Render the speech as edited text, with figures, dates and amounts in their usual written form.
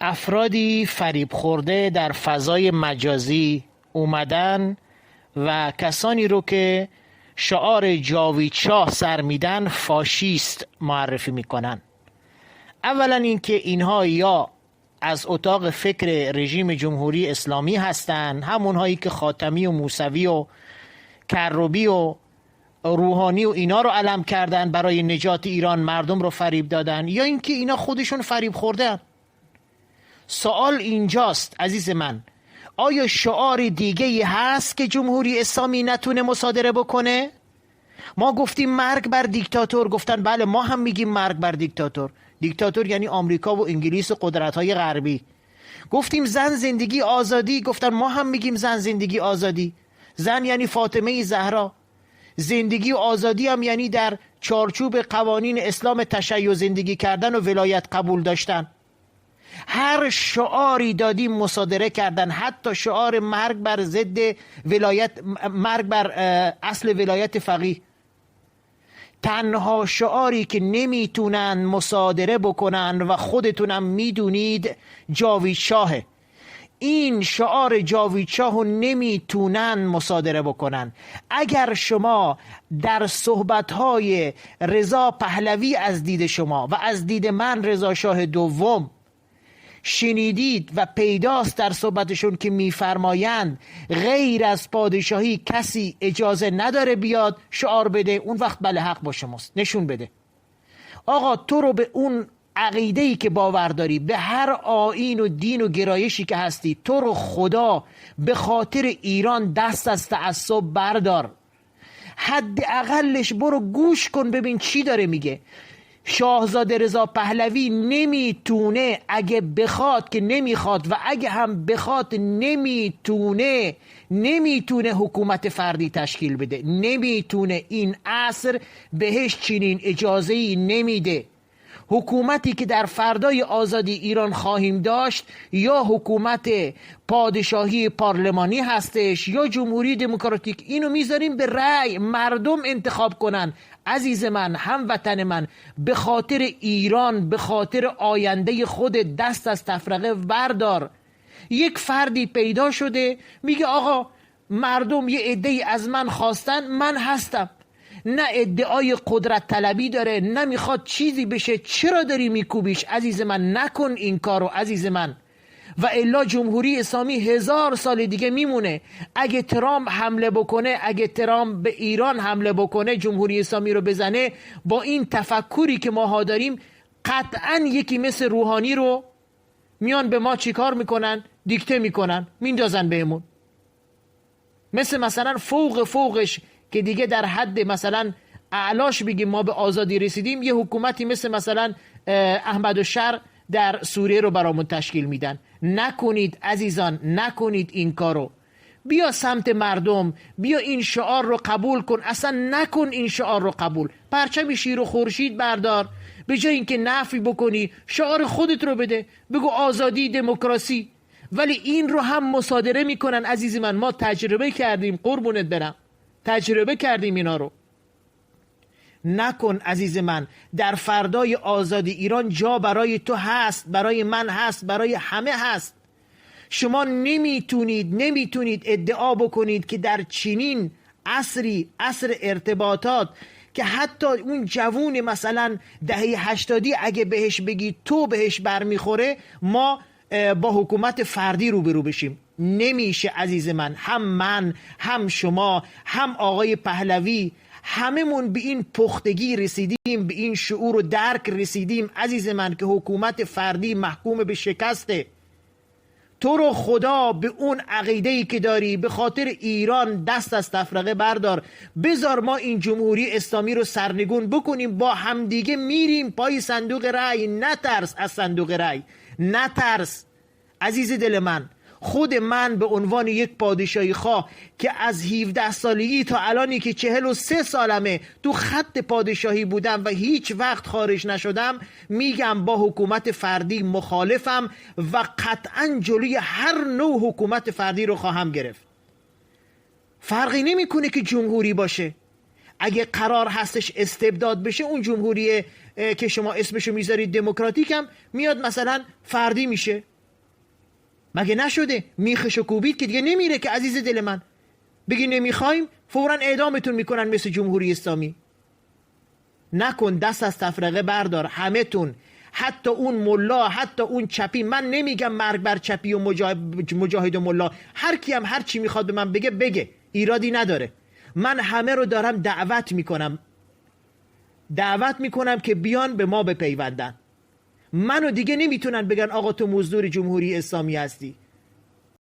افرادی فریب خورده در فضای مجازی اومدن و کسانی رو که شعار جاوید شاه سر میدن فاشیست معرفی میکنن. اولا اینکه اینها یا از اتاق فکر رژیم جمهوری اسلامی هستند، همونهایی که خاتمی و موسوی و کروبی و روحانی و اینا رو علم کردن برای نجات ایران، مردم رو فریب دادن، یا اینکه اینا خودشون فریب خوردن. سوال اینجاست عزیز من، آیا شعار دیگه هست که جمهوری اسلامی نتونه مصادره بکنه؟ ما گفتیم مرگ بر دیکتاتور، گفتن بله ما هم میگیم مرگ بر دیکتاتور. دیکتاتور یعنی آمریکا و انگلیس و قدرت‌های غربی. گفتیم زن زندگی آزادی، گفتن ما هم میگیم زن زندگی آزادی. زن یعنی فاطمه زهرا. زندگی و آزادی هم یعنی در چارچوب قوانین اسلام تشیع زندگی کردن و ولایت قبول داشتن. هر شعاری دادیم مصادره کردن، حتی شعار مرگ بر ضد ولایت، مرگ بر اصل ولایت فقیه. تنها شعاری که نمیتونن مصادره بکنن و خودتونم میدونید جاوید شاهه. این شعار جاوید شاه رو نمیتونن مصادره بکنن. اگر شما در صحبتهای رضا پهلوی از دید شما و از دید من رضا شاه دوم شنیدید و پیداست در صحبتشون که میفرمایند غیر از پادشاهی کسی اجازه نداره بیاد شعار بده، اون وقت بله حق با شماست، نشون بده. آقا تو رو به اون عقیده‌ای که باور داری، به هر آیین و دین و گرایشی که هستی، تو رو خدا به خاطر ایران دست از تعصب بردار. حداقلش برو گوش کن ببین چی داره میگه. شاهزاده رضا پهلوی نمیتونه، اگه بخواد که نمیخواد و اگه هم بخواد نمیتونه حکومت فردی تشکیل بده. نمیتونه، این عصر بهش چنین اجازه‌ای نمیده. حکومتی که در فردای آزادی ایران خواهیم داشت یا حکومت پادشاهی پارلمانی هستش یا جمهوری دموکراتیک، اینو میذاریم به رأی مردم انتخاب کنن. عزیز من، هموطن من، به خاطر ایران، به خاطر آینده خود دست از تفرقه بردار. یک فردی پیدا شده میگه آقا مردم یه عده‌ای از من خواستن، من هستم. نه ادعای قدرت طلبی داره، نه میخواد چیزی بشه. چرا داری میکوبیش عزیز من؟ نکن این کارو عزیز من. و الا جمهوری اسلامی 1000 سال دیگه میمونه. اگه ترامپ حمله بکنه، اگه ترامپ به ایران حمله بکنه، جمهوری اسلامی رو بزنه، با این تفکری که ماها داریم قطعا یکی مثل روحانی رو میان به ما چیکار میکنن؟ دیکته میکنن، میندازن بهمون. مثلا فوقش که دیگه در حد مثلا اعلاش بگیم ما به آزادی رسیدیم، یه حکومتی مثلا احمدالشر در سوریه رو برامون تشکیل میدن. نکنید عزیزان، نکنید این کارو. بیا سمت مردم، بیا این شعار رو قبول کن. اصلا نکن این شعار رو قبول. پرچم شیر و خورشید بردار، به جای اینکه نفی بکنی شعار خودت رو بده، بگو آزادی، دموکراسی. ولی این رو هم مصادره میکنن عزیز من. ما تجربه کردیم، قربونت برم، تجربه کردیم اینا رو. نکن عزیز من. در فردای آزادی ایران جا برای تو هست، برای من هست، برای همه هست. شما نمیتونید ادعا بکنید که در چنین عصری، عصر ارتباطات، که حتی اون جوون مثلا دهه 80 اگه بهش بگی تو بهش برمیخوره، ما با حکومت فردی روبرو بشیم. نمیشه عزیز من. هم من، هم شما، هم آقای پهلوی، هممون به این پختگی رسیدیم، به این شعور و درک رسیدیم عزیز من که حکومت فردی محکوم به شکسته. تو رو خدا به اون عقیده‌ای که داری به خاطر ایران دست از تفرقه بردار. بذار ما این جمهوری اسلامی رو سرنگون بکنیم، با همدیگه میریم پای صندوق رأی. نترس از صندوق رأی، نترس عزیز دل من. خود من به عنوان یک پادشاهی خواه که از 17 سالگی تا الانی که 43 سالمه تو خط پادشاهی بودم و هیچ وقت خارج نشدم، میگم با حکومت فردی مخالفم و قطعا جلوی هر نوع حکومت فردی رو خواهم گرفت. فرقی نمیکنه که جمهوری باشه. اگه قرار هستش استبداد بشه، اون جمهوری که شما اسمشو میذارید دموکراتیک هم میاد مثلا فردی میشه. مگه نشده؟ میخشو کوبید که دیگه نمیره که عزیز دل من. بگی نمیخوایم فورا اعدامتون میکنن مثل جمهوری اسلامی. نکن، دست از تفرقه بردار همه تون، حتی اون ملا، حتی اون چپی. من نمیگم مرگ بر چپی و مجاهد و ملا، هر کی هم هر چی میخواد به من بگه ایرادی نداره. من همه رو دارم دعوت میکنم که بیان به ما بپیوندن. منو دیگه نمیتونن بگن آقا تو مزدور جمهوری اسلامی هستی.